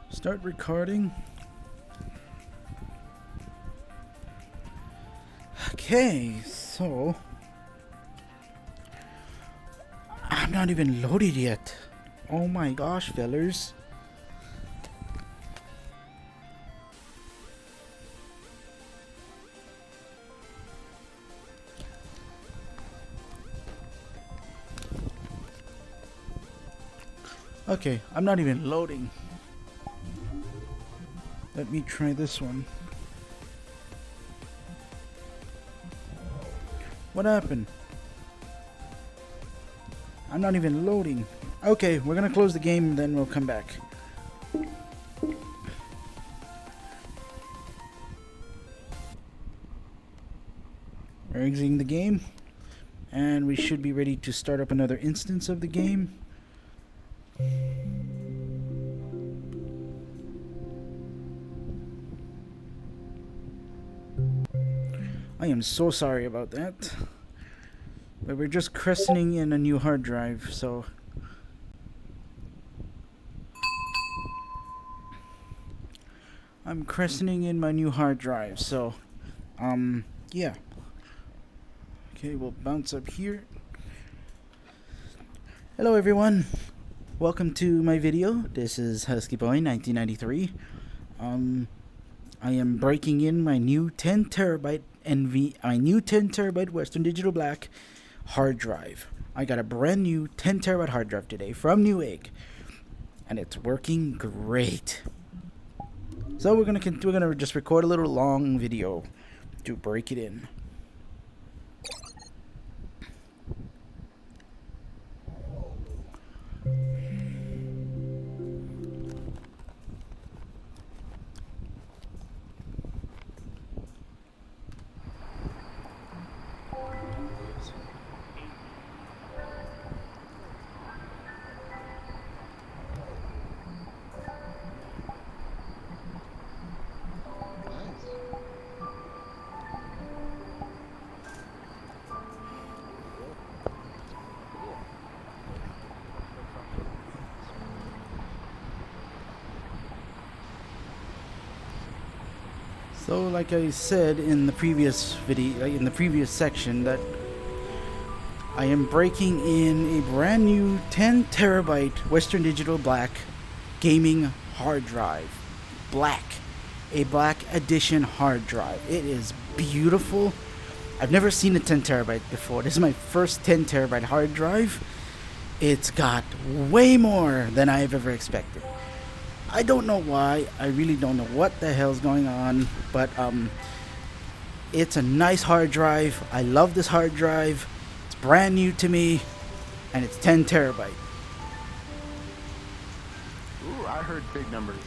Start recording. Okay, so I'm not even loaded yet. Oh my gosh, fellers. Okay, I'm not even loading. Let me try this one. What happened? I'm not even loading. Okay, we're gonna close the game, then we'll come back. We're exiting the game, and we should be ready to start up another instance of the game. I am so sorry about that. But we're just christening in a new hard drive, so I'm christening in my new hard drive, so yeah. Okay, we'll bounce up here. Hello everyone. Welcome to my video. This is Husky Boy 1993. I am breaking in my new 10 terabyte Western Digital Black hard drive. I got a brand new 10 terabyte hard drive today from Newegg, and it's working great. So we're gonna just record a little long video to break it in. So like I said in the previous video, in the previous section, that I am breaking in a brand new 10 terabyte Western Digital Black gaming hard drive. A black edition hard drive. It is beautiful. I've never seen a 10 terabyte before. This is my first 10 terabyte hard drive. It's got way more than I've ever expected. I don't know why. I really don't know what the hell's going on, but it's a nice hard drive. I love this hard drive. It's brand new to me, and it's 10 terabyte. Ooh, I heard big numbers.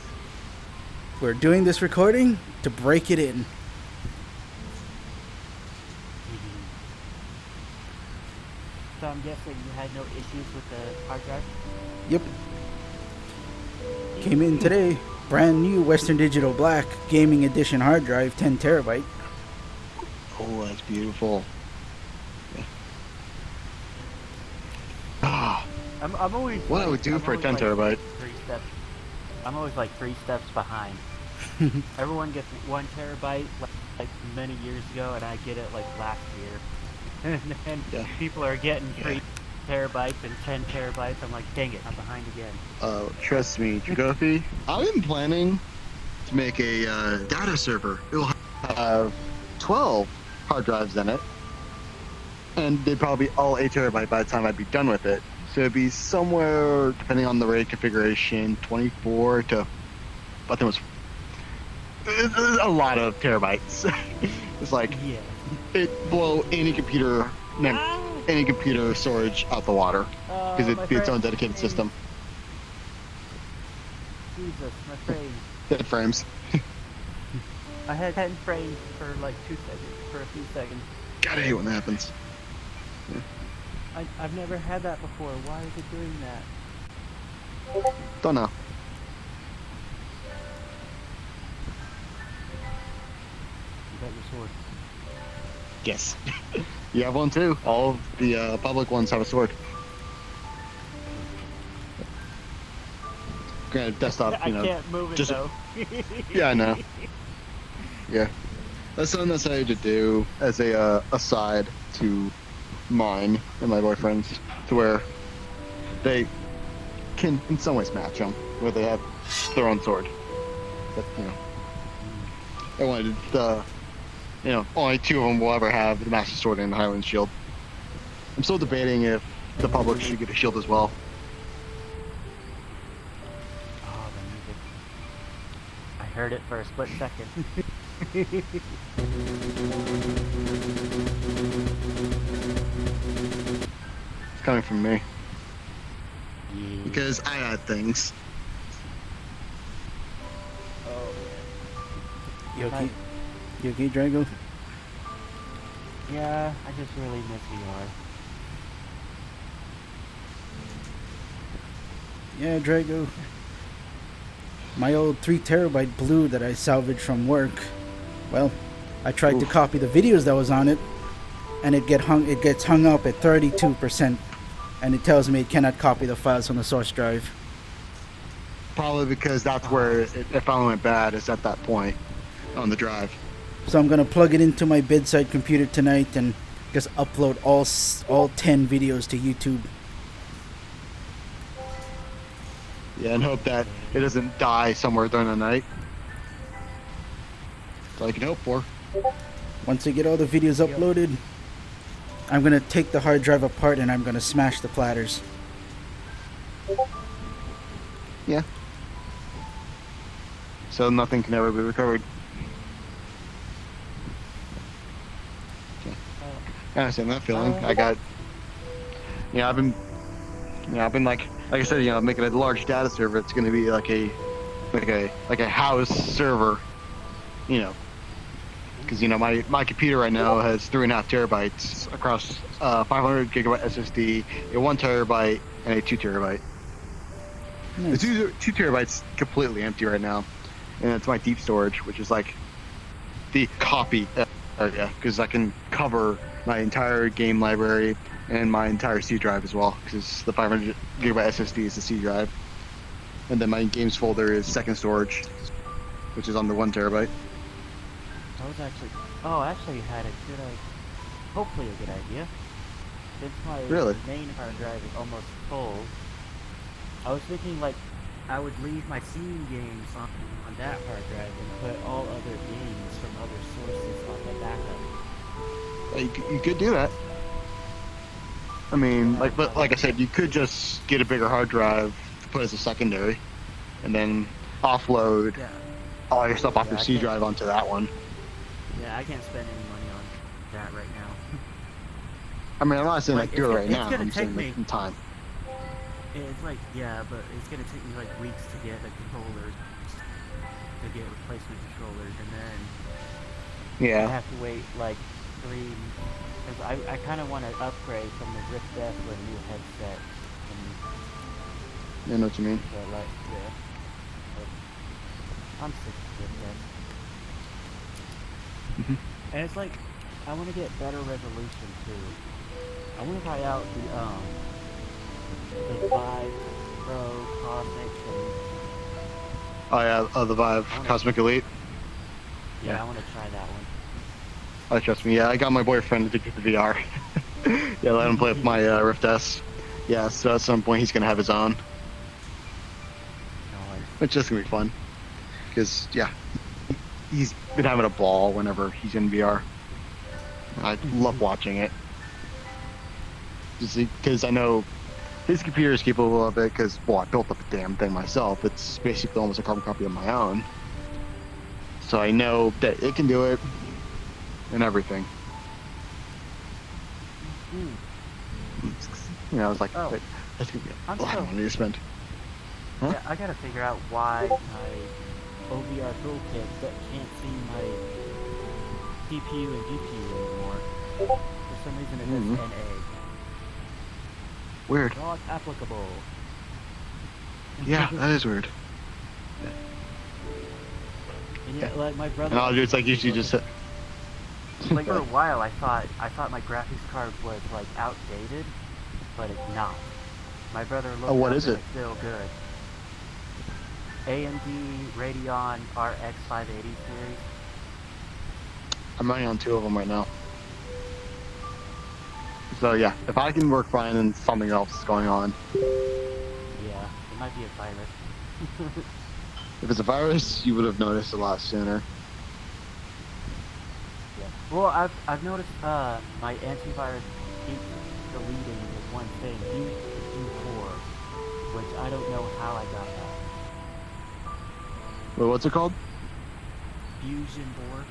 We're doing this recording to break it in. So I'm guessing you had no issues with the hard drive? Yep. Came in today. Brand new Western Digital Black Gaming Edition hard drive, 10 terabyte. Oh, that's beautiful. Ah, I'm always what I would do for a 10 terabyte. I'm always like 3 steps behind. Everyone gets 1 terabyte like many years ago, and I get it like last year. And Yeah. people are getting 3 terabytes and 10 terabytes. I'm like, dang it, I'm behind again. Trust me, Jagofi. I've been planning to make a data server. It'll have 12 hard drives in it, and they'd probably be all 8 terabyte by the time I'd be done with it. So it'd be somewhere, depending on the RAID configuration, 24 to, I think it's a lot of terabytes. It's like, Yeah. it blow any computer storage out the water, because it'd be its own dedicated system. Jesus, my frames. Dead frames. I had 10 frames for like 2 seconds, for a few seconds. Gotta hate when that happens. I've never had that before. Why is it doing that? Don't know. You got your sword. Yes. You have one too. All of the public ones have a sword. Granted, desktop, I can't move it just though. yeah, I know. Yeah, that's something that's I to do as a aside to mine and my boyfriend's, to where they can in some ways match them, where they have their own sword. But I wanted only two of them will ever have the Master Sword and the Highland Shield. I'm still debating if the public should get a shield as well. Oh, the music. I heard it for a split second. It's coming from me Yeah. because I had things. Oh, You okay? Hi. You okay, Drago? yeah, I just really miss VR. Yeah, Drago. My old 3 terabyte blue that I salvaged from work. Well, I tried to copy the videos that was on it, and it gets hung up at 32%, and it tells me it cannot copy the files on the source drive. Probably because that's where it finally went bad, is at that point on the drive. So I'm gonna plug it into my bedside computer tonight and just upload all 10 videos to YouTube. Yeah, and hope that it doesn't die somewhere during the night. That's all I can hope for. Once I get all the videos uploaded, I'm gonna take the hard drive apart and I'm gonna smash the platters. Yeah. So nothing can ever be recovered. I understand that feeling. I got, I've been like I said, making a large data server. It's going to be like a house server, because my computer right now has 3.5 terabytes across 500 gigabyte SSD, a 1 terabyte, and a 2 terabyte. Nice. The 2 terabytes completely empty right now, and it's my deep storage, which is like the copy area, because I can cover my entire game library and my entire C drive as well, because the 500 gigabyte SSD is the C drive, and then my games folder is second storage, which is on the 1 terabyte. Actually had a good idea. Hopefully a good idea. Since my Really? main hard drive is almost full, I was thinking like I would leave my Steam games on that hard drive and put all other games from other sources on the backup. You could do that. I mean, but like I said, you could just get a bigger hard drive to put as a secondary, and then offload all your stuff off your C drive onto that one. Yeah, I can't spend any money on that right now. I mean, I'm not saying Like, do it right it's now. gonna I'm take saying me- in time. It's like, yeah, but it's gonna take me like weeks to get the controllers, to get replacement controllers, and then I Yeah. have to wait like 3, because I kind of want to upgrade from the Rift S to a new headset, and I know what you mean. but like, yeah, but I'm sick of Rift S. And it's like, I want to get better resolution too. I want to try out the Vive Pro Cosmic, and Oh yeah, the Vive Cosmic Elite. yeah, Yeah. I want to try that one. Oh, trust me. Yeah, I got my boyfriend addicted to VR. Yeah, let him play with my Rift S. Yeah, so at some point he's gonna have his own, which is gonna be fun. Because he's been having a ball whenever he's in VR. I love watching it. Just because I know his computer is capable of it. Because I built up a damn thing myself. It's basically almost a carbon copy of my own. So I know that it can do it and everything. I was like, Oh. that's gonna be I'm a lot of so- money to spend. Huh? Yeah, I gotta figure out why my OVR toolkit that can't see my CPU and GPU anymore. For some reason it Mhm. says NA. Weird. Not applicable. Yeah, that is weird. And yet, like my brother. And all I do is like usually just. Like for a while, I thought my graphics card was like outdated, but it's not. My brother looked Oh, what up is and it? It's still good. AMD Radeon RX 580 series. I'm running on 2 of them right now. So yeah, if I can work fine, then something else is going on. Yeah, it might be a virus. If it's a virus, you would have noticed a lot sooner. Yeah. Well, I've noticed my antivirus keeps deleting this one thing, U4, which I don't know how I got that. Wait, what's it called? Fusion board.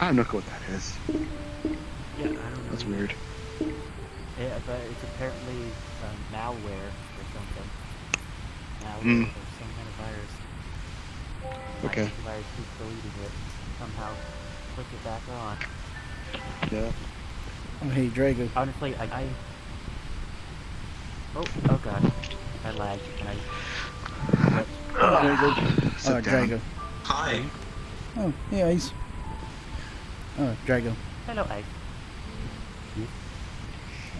I have no clue what that is. Yeah, I don't know. That's weird. Yeah, but it's apparently malware or something. Malware Mm. or some kind of virus. Okay. My antivirus keeps deleting it. Somehow click it back on. Yeah. Oh, hey, Drago. Honestly, oh god. I lagged. Can I... Drago. Sit Oh, down. Drago. Hi. Oh, hey, Ice. Oh, Drago. Hello, Ice.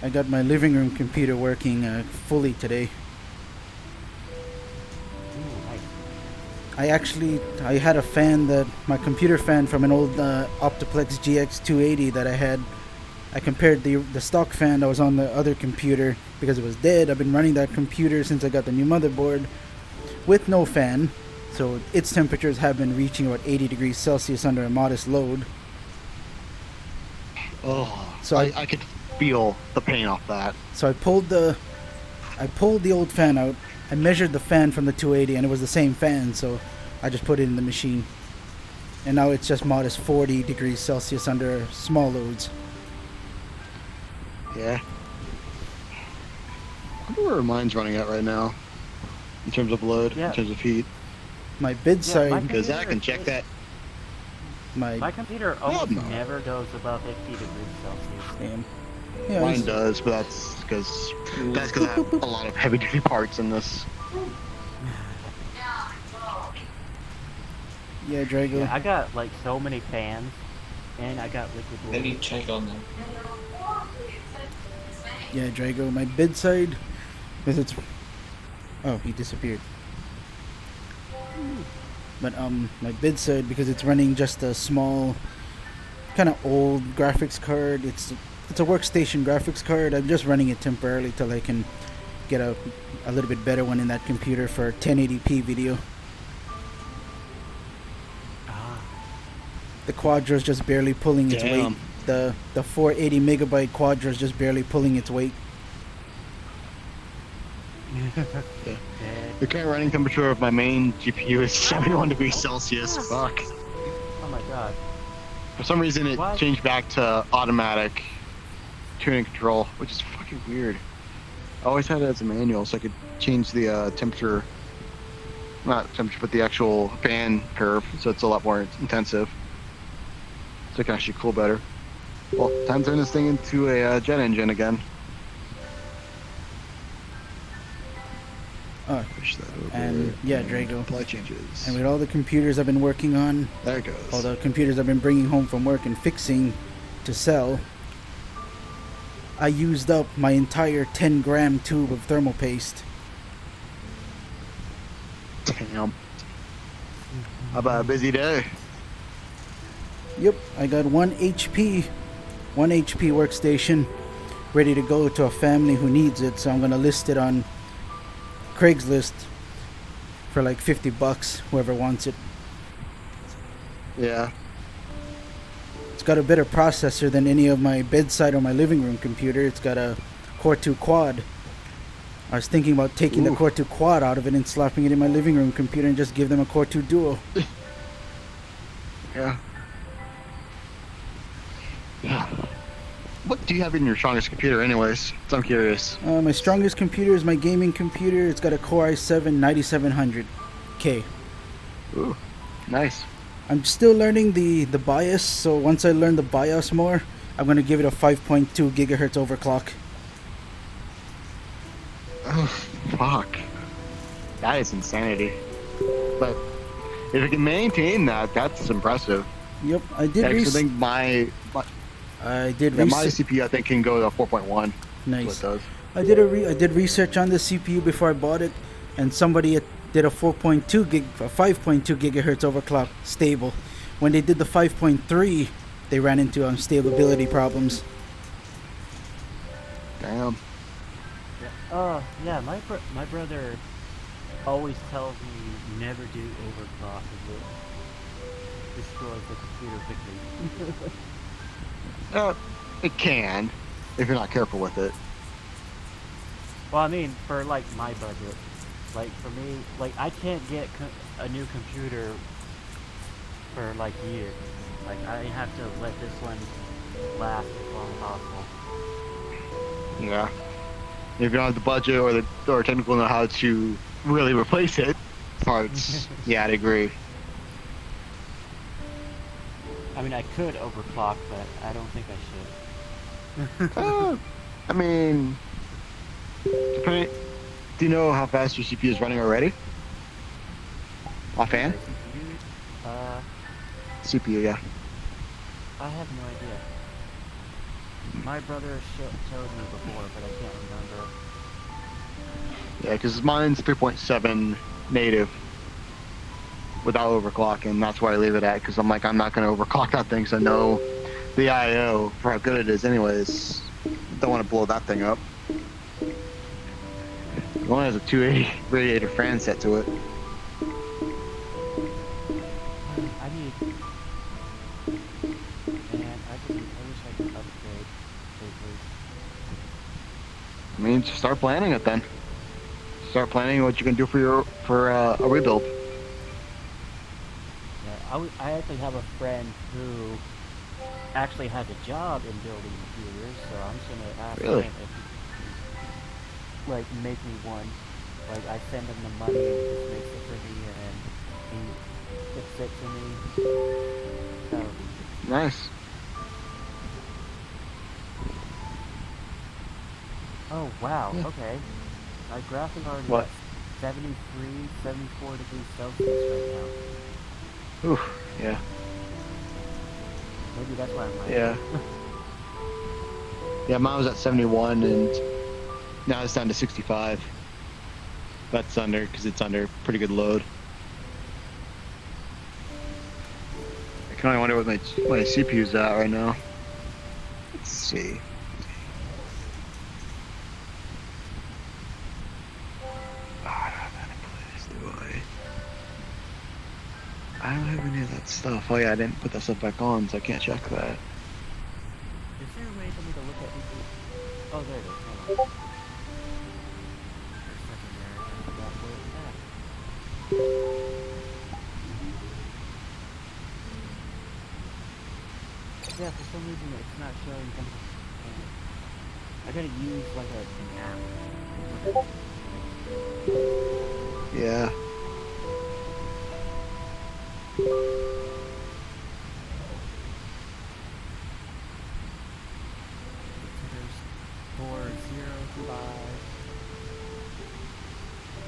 I got my living room computer working fully today. Ooh, nice. I had a fan my computer fan from an old Optiplex GX280 that I had. I compared the stock fan that was on the other computer because it was dead. I've been running that computer since I got the new motherboard with no fan. So its temperatures have been reaching about 80 degrees Celsius under a modest load. Oh, So I could feel the pain off that. So I pulled the old fan out. I measured the fan from the 280 and it was the same fan, so I just put it in the machine. And now it's just modest 40 degrees Celsius under small loads. Yeah. I wonder where mine's running at right now. In terms of load, Yeah. in terms of heat. My bedside, my Because I can check that. My computer almost no. never goes above 50 degrees Celsius. damn. Yeah, Mine it's- does, but that's because I have a lot of heavy duty parts in this. yeah, Drago. Yeah, I got like so many fans, and I got liquid wool. Maybe check on them. Yeah, Drago. My bedside, because it's. Oh, he disappeared. But my bedside, because it's running just a small, kind of old graphics card. It's a workstation graphics card. I'm just running it temporarily till I can get a little bit better one in that computer for 1080p video. Ah, The Quadra's just barely pulling its weight. Damn. The 480 megabyte Quadra's just barely pulling its weight. yeah. The current running temperature of my main GPU is 71 degrees Celsius. Fuck. Oh my god. For some reason, it What? changed back to automatic tuning control, which is fucking weird. I always had it as a manual, so I could change the temperature, not temperature, but the actual fan curve, so it's a lot more intensive. So it can actually cool better. Well, time to turn this thing into a jet engine again. Oh, Push that over. and yeah, Drago. Apply changes. And with all the computers I've been working on, There it goes. all the computers I've been bringing home from work and fixing to sell, I used up my entire 10-gram tube of thermal paste. Damn. How about a busy day? Yep, I got 1 HP workstation ready to go to a family who needs it, so I'm gonna list it on Craigslist for like $50, whoever wants it. Yeah. It's got a better processor than any of my bedside or my living room computer. It's got a Core 2 Quad. I was thinking about taking the Ooh. Core 2 Quad out of it and slapping it in my living room computer and just give them a Core 2 Duo. Yeah. Yeah. What do you have in your strongest computer anyways? I'm curious. My strongest computer is my gaming computer. It's got a Core i7-9700K. Ooh. Nice. I'm still learning the BIOS, so once I learn the BIOS more, I'm going to give it a 5.2 gigahertz overclock. Oh, fuck. That is insanity. But if it can maintain that, that's impressive. Yep, I did I actually research. think my CPU I think can go to 4.1. Nice. That's what it does. I did research on the CPU before I bought it, and somebody did a 5.2 gigahertz overclock stable. When they did the 5.3, they ran into stability problems. Damn. Yeah. My brother always tells me never do overclock because it destroys the computer quickly. It can, if you're not careful with it. Well, I mean, for like my budget, like for me, like I can't get a new computer for like years. Like I have to let this one last as long as possible. Yeah. If you don't have the budget or technical know how to really replace it, parts. Yeah, I'd agree. I mean, I could overclock, but I don't think I should. I mean, do you know how fast your CPU is running already? Offhand? CPU, yeah. I have no idea. My brother showed me before, but I can't remember. Yeah, because mine's 3.7 native without overclocking. That's where I leave it at, because I'm like, I'm not going to overclock that thing, so I know the I/O for how good it is anyways. Don't want to blow that thing up. It only has a 280 radiator fan set to it. I need... Man, I wish I could upgrade quickly. I mean, just start planning it then. Start planning what you can do for a rebuild. Yeah, I actually have a friend who actually has a job in building computers, so I'm just gonna ask Really? him if he like make me one. Like I send him the money and he just makes it for me and he fixes it to me. That would be Nice. Oh wow, Yeah. okay. My graphic card is What? at 73, 74 degrees Celsius right now. Ooh, yeah. Maybe that's why I'm like... Yeah. Yeah, mine was at 71 and now it's down to 65. That's under, because it's under pretty good load. I can only wonder what my CPU's at right now. Let's see. I don't have any place, do I don't have any of that stuff. Oh yeah, I didn't put that stuff back on, so I can't check that. Is there a way for me to look at these? Oh, there it is. Hold on. For a second there, I forgot where it was at. Yeah, for some reason it's not showing something. I gotta use like an app. Yeah. There's 4025.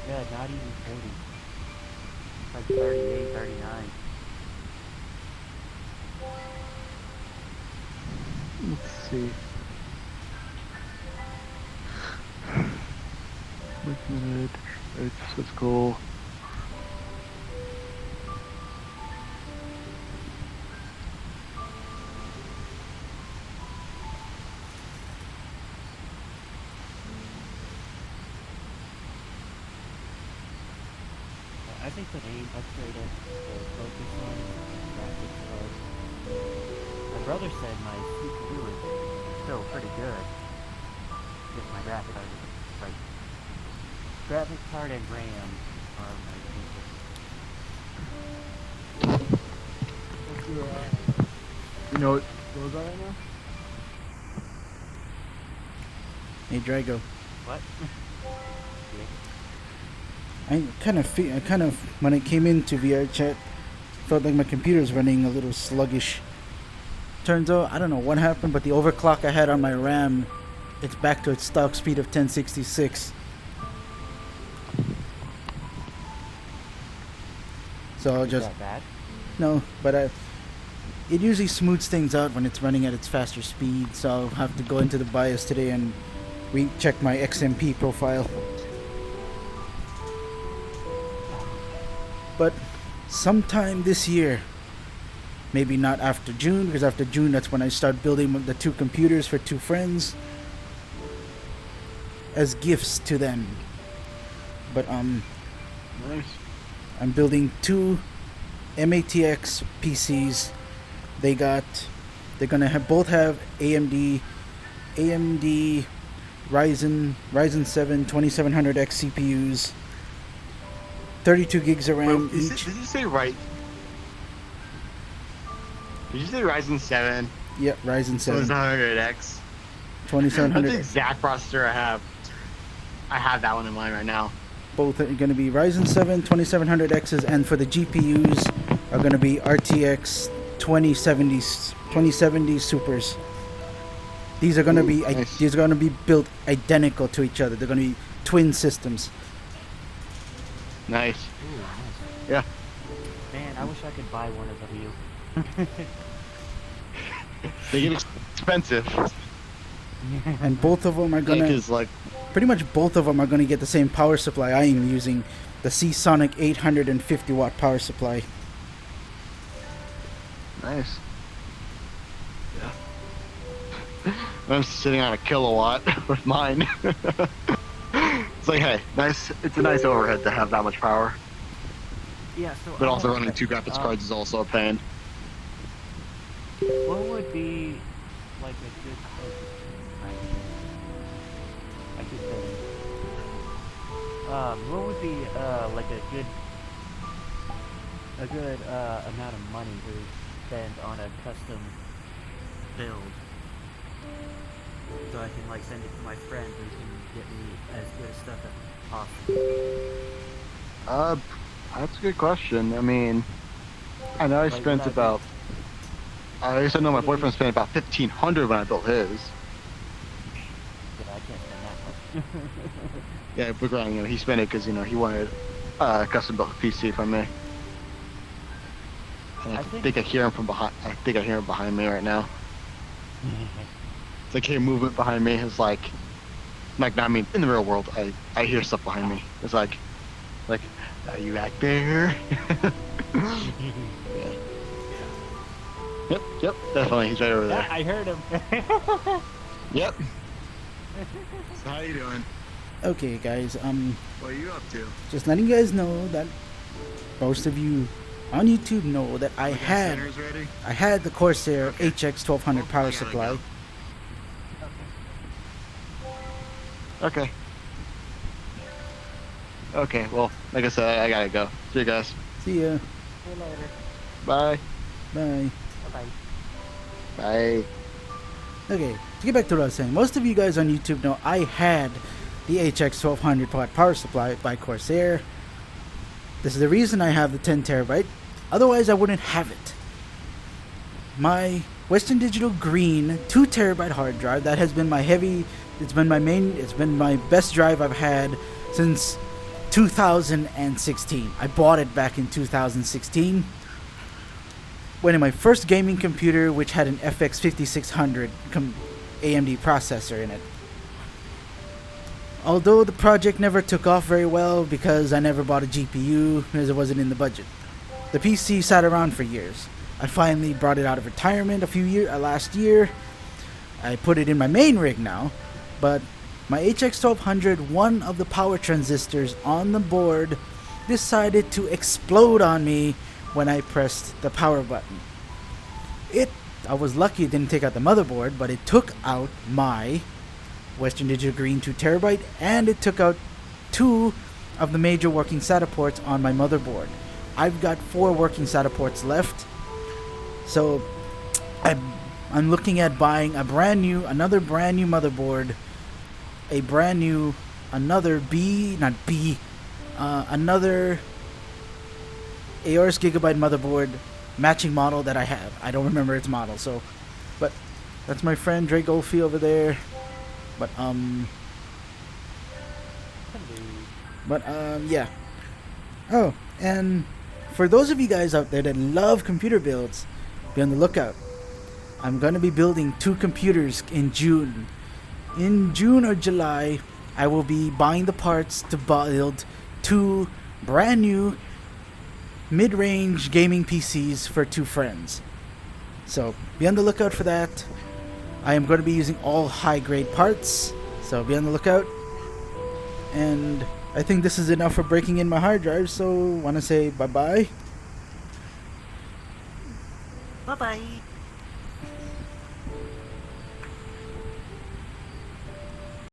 Yeah, not even 40. It's like 38, 39. Let's see. Wait a minute. Let's go. I think the main upgrade to focus on is graphics card. My brother said my CPU is still pretty good. Just my graphics card is like graphics card and RAM are my features. You know what those are right now? Hey, Drago. What? I kind of, when I came into Vrchat, felt like my computer was running a little sluggish. Turns out, I don't know what happened, but the overclock I had on my RAM, it's back to its stock speed of 1066. So I'll Is just, that bad? no, but it usually smooths things out when it's running at its faster speed, so I'll have to go into the BIOS today and recheck my XMP profile. But sometime this year, maybe not after June, because after June that's when I start building the 2 computers for 2 friends as gifts to them. But Nice. I'm building 2 MATX PCs. They're gonna both have AMD Ryzen 7 2700X CPUs, 32 gigs of RAM Wait, each. did you say right? Did you say Ryzen 7? Yep, Ryzen 7 2700X. That's the 2700X. exact processor I have. I have that one in mind right now. Both are going to be Ryzen 7 2700Xs, and for the GPUs are going to be RTX 2070 Supers. These are going to be nice. these are going to be built identical to each other. They're going to be twin systems. Nice. Ooh, nice. Yeah. Man, I wish I could buy one of you. They get expensive. And both of them are going to Because like, pretty much both of them are going to get the same power supply. I am using the Seasonic 850 watt power supply. nice. Yeah. I'm sitting on a kilowatt with mine. It's like, hey, nice. It's a nice overhead to have that much power. Yeah, so But I also have a running 2 question. graphics cards is also a pain. What would be like a good I keep saying. What would be like a good amount of money to spend on a custom build, so I can like send it to my friend who can get me as good stuff as possible. That's a good question. I mean, I know I Like, spent would that be- about. I used to know my boyfriend spent about $1,500 when I built his. Yeah, I can't spend that much. Yeah, but granted, he spent it because he wanted a custom built PC from me. And I think I hear him from behind. I think I hear him behind me right now. It's like hear movement behind me. It's like, no, I mean, in the real world, I hear stuff behind me. It's like, are you back there? Yep, definitely. He's right over there. I heard him. Yep. So how you doing? Okay, guys. What are you up to? Just letting you guys know that most of you on YouTube know that I had the Corsair HX 1200 power supply. Okay. Okay, well, like I said, I gotta go. See you guys. See ya. See you later. Bye. Bye. Bye-bye. Bye. Okay, to get back to what I was saying, most of you guys on YouTube know I had the HX 1200 watt power supply by Corsair. This is the reason I have the 10 terabyte. Otherwise, I wouldn't have it. My Western Digital Green 2 terabyte hard drive that has been my it's been my best drive I've had since 2016. I bought it back in 2016 when in my first gaming computer, which had an FX 5600 AMD processor in it. Although the project never took off very well because I never bought a GPU as it wasn't in the budget. The PC sat around for years. I finally brought it out of retirement last year. I put it in my main rig now, but my HX 1200, one of the power transistors on the board decided to explode on me when I pressed the power button. I was lucky it didn't take out the motherboard, but it took out my Western Digital Green 2 terabyte, and it took out 2 of the major working SATA ports on my motherboard. I've got 4 working SATA ports left, so I'm looking at buying another brand new motherboard, another Aorus Gigabyte motherboard, matching model that I have. I don't remember its model, but that's my friend Drake Goldfield over there. Yeah. Oh, and for those of you guys out there that love computer builds, be on the lookout. I'm gonna be building 2 computers in June. In June or July, I will be buying the parts to build 2 brand new mid-range gaming PCs for two friends. So be on the lookout for that. I am going to be using all high-grade parts, so be on the lookout. And I think this is enough for breaking in my hard drive, so want to say bye-bye. Bye bye.